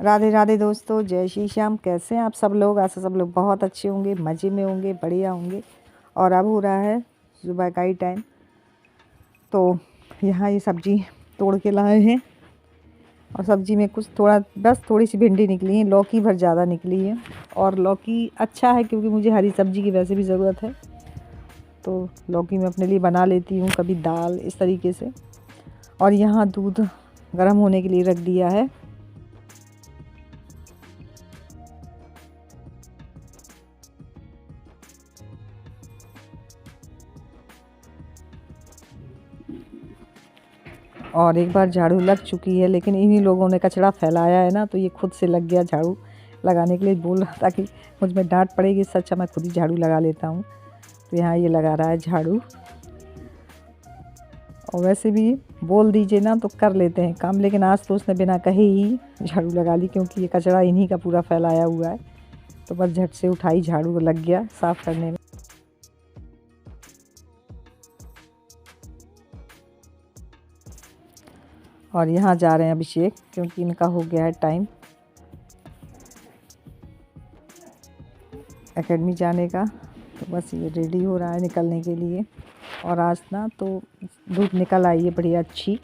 राधे राधे दोस्तों, जय श्री श्याम। कैसे हैं आप सब लोग? ऐसा सब लोग बहुत अच्छे होंगे, मज़े में होंगे, बढ़िया होंगे। और अब हो रहा है सुबह का ही टाइम। तो यहाँ ये सब्ज़ी तोड़ के लाए हैं और सब्ज़ी में कुछ बस थोड़ी सी भिंडी निकली है, लौकी भर ज़्यादा निकली है। और लौकी अच्छा है क्योंकि मुझे हरी सब्ज़ी की वैसे भी ज़रूरत है, तो लौकी मैं अपने लिए बना लेती हूँ, कभी दाल इस तरीके से। और यहाँ दूध गर्म होने के लिए रख दिया है। और एक बार झाड़ू लग चुकी है, लेकिन इन्हीं लोगों ने कचरा फैलाया है ना, तो ये खुद से लग गया झाड़ू लगाने के लिए। बोल रहा था कि मुझ में डांट पड़ेगी, इससे अच्छा मैं खुद ही झाड़ू लगा लेता हूँ। तो यहाँ ये लगा रहा है झाड़ू। और वैसे भी बोल दीजिए ना तो कर लेते हैं काम, लेकिन आज तो उसने बिना कहे ही झाड़ू लगा ली, क्योंकि ये कचरा इन्हीं का पूरा फैलाया हुआ है। तो बस झट से उठाई, झाड़ू लग गया साफ़ करने में। और यहाँ जा रहे हैं अभिषेक, क्योंकि इनका हो गया है टाइम एकेडमी जाने का। तो बस ये रेडी हो रहा है निकलने के लिए। और आज ना तो धूप निकल आई है बढ़िया अच्छी,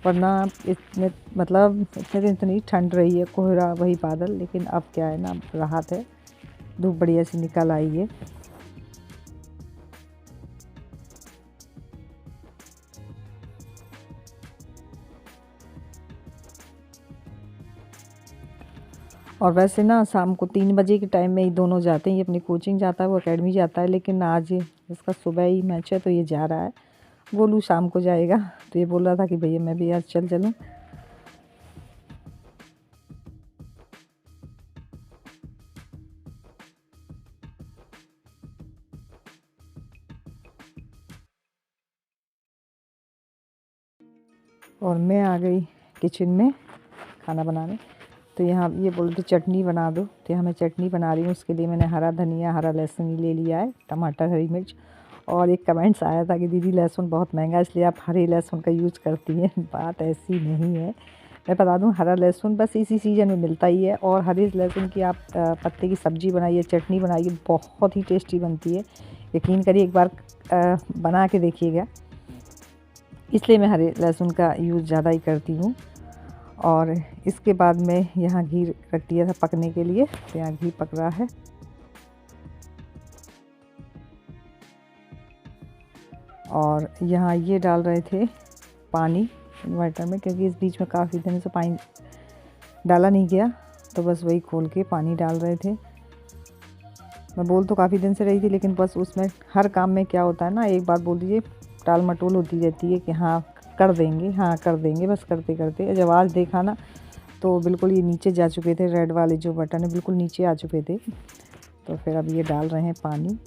वरना इतने इतने दिन इतनी ठंड रही है, कोहरा वही बादल। लेकिन अब क्या है ना, राहत है, धूप बढ़िया सी निकल आई है। और वैसे ना शाम को 3 बजे के टाइम में ही दोनों जाते हैं। ये अपनी कोचिंग जाता है, वो एकेडमी जाता है। लेकिन आज इसका सुबह ही मैच है तो ये जा रहा है। गोलू शाम को जाएगा, तो ये बोल रहा था कि भैया मैं भी आज चलूँ। और मैं आ गई किचन में खाना बनाने। तो यहाँ ये बोल तो चटनी बना दो, तो यहाँ मैं चटनी बना रही हूँ। उसके लिए मैंने हरा धनिया, हरा लहसुन ले लिया है, टमाटर, हरी मिर्च। और एक कमेंट्स आया था कि दीदी लहसुन बहुत महंगा है, इसलिए आप हरे लहसुन का यूज़ करती हैं। बात ऐसी नहीं है। मैं बता दूँ, हरा लहसुन बस इसी सीज़न में मिलता ही है। और हरे लहसुन की आप पत्ते की सब्ज़ी बनाइए, चटनी बनाइए, बहुत ही टेस्टी बनती है। यकीन करिए, एक बार बना के देखिएगा। इसलिए मैं हरे लहसुन का यूज़ ज़्यादा ही करती हूँ। और इसके बाद में यहाँ घी रख दिया था पकने के लिए, तो यहाँ घी पक रहा है। और यहाँ ये डाल रहे थे पानी इन्वर्टर में, क्योंकि इस बीच में काफ़ी दिन से पानी डाला नहीं गया, तो बस वही खोल के पानी डाल रहे थे। मैं बोल तो काफ़ी दिन से रही थी, लेकिन बस उसमें हर काम में क्या होता है ना, एक बार बोल दीजिए टाल मटोल होती रहती है कि हाँ कर देंगे, हाँ कर देंगे, बस करते करते जब आज देखा ना, तो बिल्कुल ये नीचे जा चुके थे। रेड वाले जो बटन है बिल्कुल नीचे आ चुके थे। तो फिर अब ये डाल रहे हैं पानी।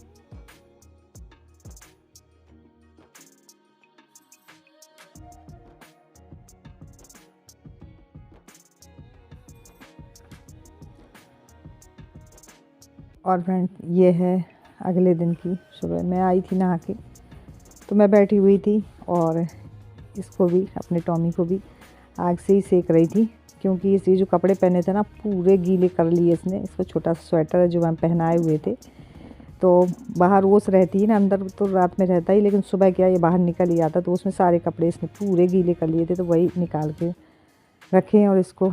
और फ्रेंड, ये है अगले दिन की सुबह। मैं आई थी नहा के, तो मैं बैठी हुई थी और इसको भी, अपने टॉमी को भी आग से ही सेक रही थी, क्योंकि ये जो कपड़े पहने थे ना पूरे गीले कर लिए इसने। इसको छोटा सा स्वेटर है जो हम पहनाए हुए थे। तो बाहर ओस रहती है ना, अंदर तो रात में रहता ही, लेकिन सुबह क्या ये बाहर निकल ही आता, तो उसमें सारे कपड़े इसने पूरे गीले कर लिए थे। तो वही निकाल के रखे और इसको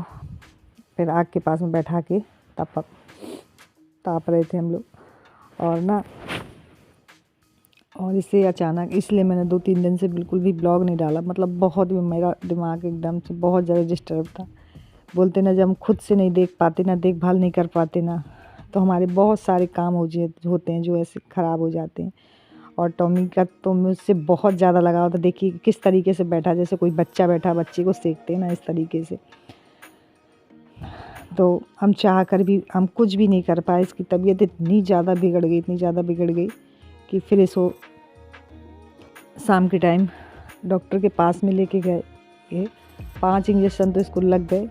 फिर आग के पास में बैठा के ताप रहे थे हम लोग। और ना, और इसे अचानक, इसलिए मैंने 2-3 दिन से बिल्कुल भी ब्लॉग नहीं डाला। बहुत भी मेरा दिमाग एकदम से बहुत ज़्यादा डिस्टर्ब था। बोलते ना, जब हम खुद से नहीं देख पाते ना, देखभाल नहीं कर पाते ना, तो हमारे बहुत सारे काम होते हैं जो ऐसे ख़राब हो जाते हैं। और टॉमी का तो मुझसे बहुत ज़्यादा लगाव था। देखिए किस तरीके से बैठा, जैसे कोई बच्चा बैठा, बच्चे को सेकते हैं ना, इस तरीके से। तो हम चाह कर भी हम कुछ भी नहीं कर पाए। इसकी तबीयत इतनी ज़्यादा बिगड़ गई कि फिर इसको शाम के टाइम डॉक्टर के पास में लेके गए। 5 इंजेक्शन तो इसको लग गए,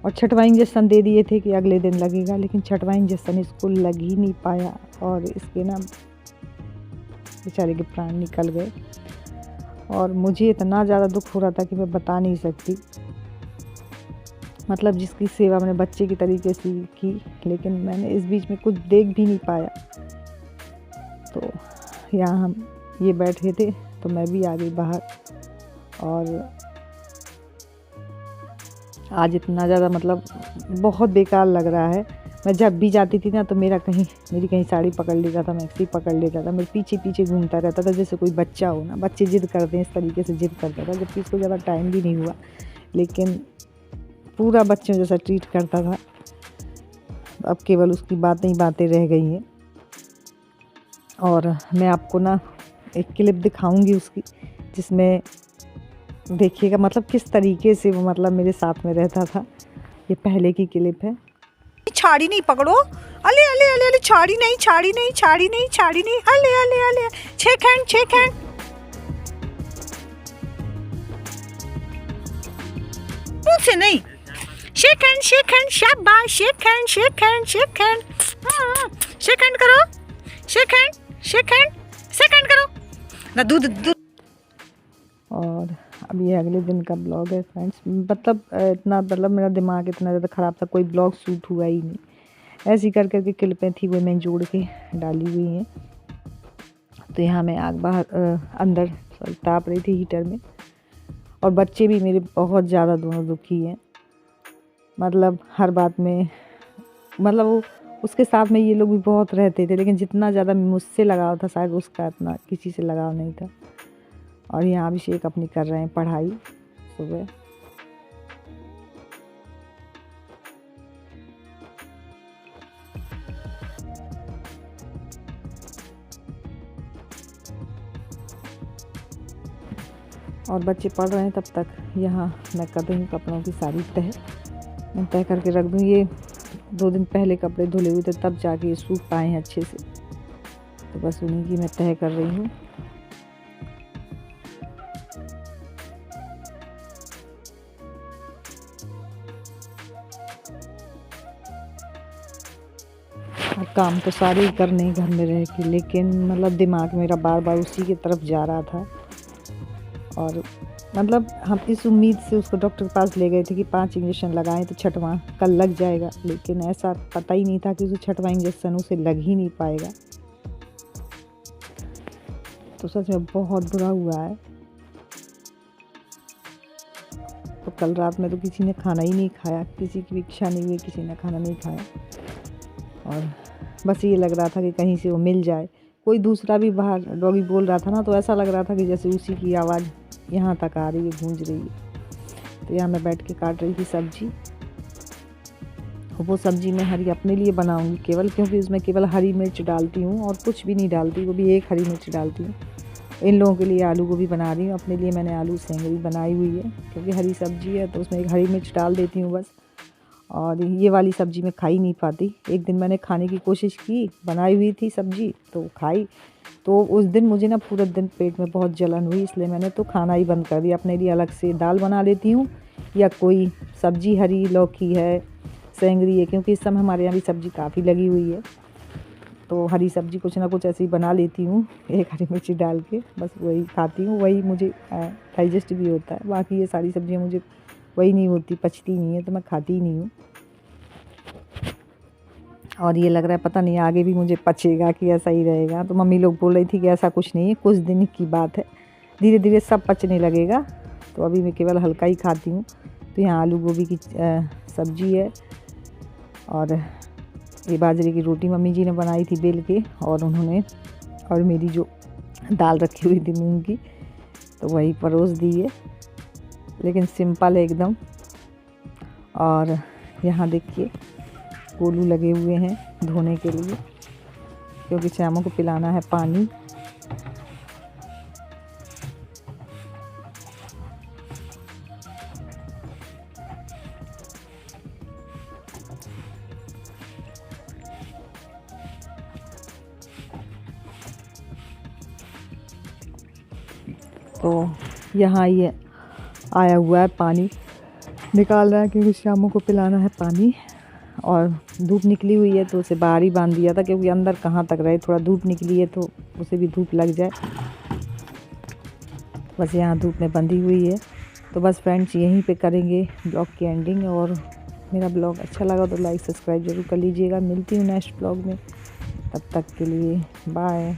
और 6वां इंजेक्शन दे दिए थे कि अगले दिन लगेगा, लेकिन 6वां इंजेक्शन इसको लग ही नहीं पाया। और इसके ना बेचारे के प्राण निकल गए। और मुझे इतना ज़्यादा दुख हो रहा था कि मैं बता नहीं सकती। मतलब जिसकी सेवा मैंने बच्चे की तरीके से की, लेकिन मैंने इस बीच में कुछ देख भी नहीं पाया। तो यहाँ हम ये बैठे थे तो मैं भी आ गई बाहर। और आज इतना ज़्यादा मतलब बहुत बेकार लग रहा है। मैं जब भी जाती थी ना तो मेरी कहीं साड़ी पकड़ लेता था, मैक्सी पकड़ लेता था, मैं पीछे पीछे घूमता रहता था जैसे कोई बच्चा हो ना। बच्चे ज़िद करते हैं इस तरीके से ज़िद करता था, जबकि इसको ज़्यादा टाइम भी नहीं हुआ, लेकिन पूरा बच्चों जैसा ट्रीट करता था। अब केवल उसकी बातें ही बातें रह गई हैं। और मैं आपको ना एक क्लिप दिखाऊंगी उसकी, जिसमें देखिएगा मतलब किस तरीके से वो मतलब मेरे साथ में रहता था। ये पहले की क्लिप है। छाड़ी नहीं पकड़ो, अले अले अले अले, छाड़ी नहीं छाड़ी नहीं छाड़ी नहीं छाड़ी नहीं, अले अले अले, शेक हैंड शेक हैंड। मुझसे नहीं, शेक हैंड शाबाश, shake hand shake hand shake hand, shake hand करो, shake hand shake hand shake hand करो ना। दूध दूध। और अब ये अगले दिन का ब्लॉग है फ्रेंड्स। मतलब इतना मतलब मेरा दिमाग इतना ज़्यादा ख़राब था, कोई ब्लॉग शूट हुआ ही नहीं। ऐसी कर करके क्लिपें थी वो मैं जोड़ के डाली हुई हैं। तो यहाँ मैं आग बाहर अंदर ताप रही थी हीटर में। और बच्चे भी मेरे बहुत ज़्यादा दोनों दुखी हैं, मतलब हर बात में। मतलब वो उसके साथ में ये लोग भी बहुत रहते थे, लेकिन जितना ज़्यादा मुझसे लगाव था शायद उसका इतना किसी से लगाव नहीं था। और यहाँ अभिषेक अपनी कर रहे हैं पढ़ाई सुबह। और बच्चे पढ़ रहे हैं, तब तक यहाँ मैं कर रही हूँ कपड़ों की सारी तह। मैं तय करके रख दूँ। ये 2 दिन पहले कपड़े धुले हुए थे, तब जाके ये सूख पाए हैं अच्छे से। तो बस उन्हीं की मैं तय कर रही हूँ। काम तो सारे ही करने घर में रह के, लेकिन मतलब दिमाग मेरा बार बार उसी की तरफ जा रहा था। और मतलब हम इस उम्मीद से उसको डॉक्टर के पास ले गए थे कि 5 इंजेक्शन लगाएं तो 6वां कल लग जाएगा, लेकिन ऐसा पता ही नहीं था कि उसे 6वां इंजेक्शन उसे लग ही नहीं पाएगा। तो सच में बहुत बुरा हुआ है। तो कल रात में तो किसी ने खाना ही नहीं खाया, किसी की भी इच्छा नहीं हुई, किसी ने खाना नहीं खाया। और बस ये लग रहा था कि कहीं से वो मिल जाए। कोई दूसरा भी बाहर डॉगी बोल रहा था ना, तो ऐसा लग रहा था कि जैसे उसी की आवाज़ यहाँ तक आ रही है, गूंज रही है। तो यहाँ मैं बैठ के काट रही थी सब्जी। वो सब्जी मैं हरी अपने लिए बनाऊंगी केवल, क्योंकि उसमें केवल हरी मिर्च डालती हूँ और कुछ भी नहीं डालती, वो भी एक हरी मिर्च डालती हूँ। इन लोगों के लिए आलू गोभी बना रही हूँ, अपने लिए मैंने आलू सेंगरी बनाई हुई है, क्योंकि हरी सब्जी है तो उसमें एक हरी मिर्च डाल देती हूँ बस। और ये वाली सब्ज़ी मैं खा ही नहीं पाती। एक दिन मैंने खाने की कोशिश की, बनाई हुई थी सब्ज़ी तो खाई, तो उस दिन मुझे ना पूरा दिन पेट में बहुत जलन हुई, इसलिए मैंने तो खाना ही बंद कर दिया। अपने लिए अलग से दाल बना लेती हूँ या कोई सब्ज़ी, हरी लौकी है, सेंगरी है, क्योंकि इस समय हमारे यहाँ भी सब्ज़ी काफ़ी लगी हुई है। तो हरी सब्ज़ी कुछ ना कुछ ऐसे ही बना लेती हूँ, एक हरी मिर्ची डाल के, बस वही खाती हूँ। वही मुझे डाइजेस्ट भी होता है। बाकी ये सारी सब्ज़ियाँ मुझे वही नहीं होती, पचती नहीं है, तो मैं खाती ही नहीं हूँ। और ये लग रहा है पता नहीं आगे भी मुझे पचेगा कि ऐसा ही रहेगा। तो मम्मी लोग बोल रही थी कि ऐसा कुछ नहीं है, कुछ दिन की बात है, धीरे धीरे सब पचने लगेगा। तो अभी मैं केवल हल्का ही खाती हूँ। तो यहाँ आलू गोभी की सब्ज़ी है, और ये बाजरे की रोटी मम्मी जी ने बनाई थी बेल के, और मेरी जो दाल रखी हुई थी मूंग की, तो वही परोस दी है, लेकिन सिंपल है एकदम। और यहाँ देखिए कोलू लगे हुए हैं धोने के लिए, क्योंकि श्यामों को पिलाना है पानी। तो यहाँ ये आया हुआ है पानी निकाल रहा है, क्योंकि श्यामों को पिलाना है पानी। और धूप निकली हुई है तो उसे बाहर ही बांध दिया था, क्योंकि अंदर कहाँ तक रहे, थोड़ा धूप निकली है तो उसे भी धूप लग जाए। बस यहाँ धूप में बंधी हुई है। तो बस फ्रेंड्स यहीं पे करेंगे ब्लॉग की एंडिंग, और मेरा ब्लॉग अच्छा लगा तो लाइक सब्सक्राइब जरूर कर लीजिएगा। मिलती हूँ नेक्स्ट ब्लॉग में, तब तक के लिए बाय।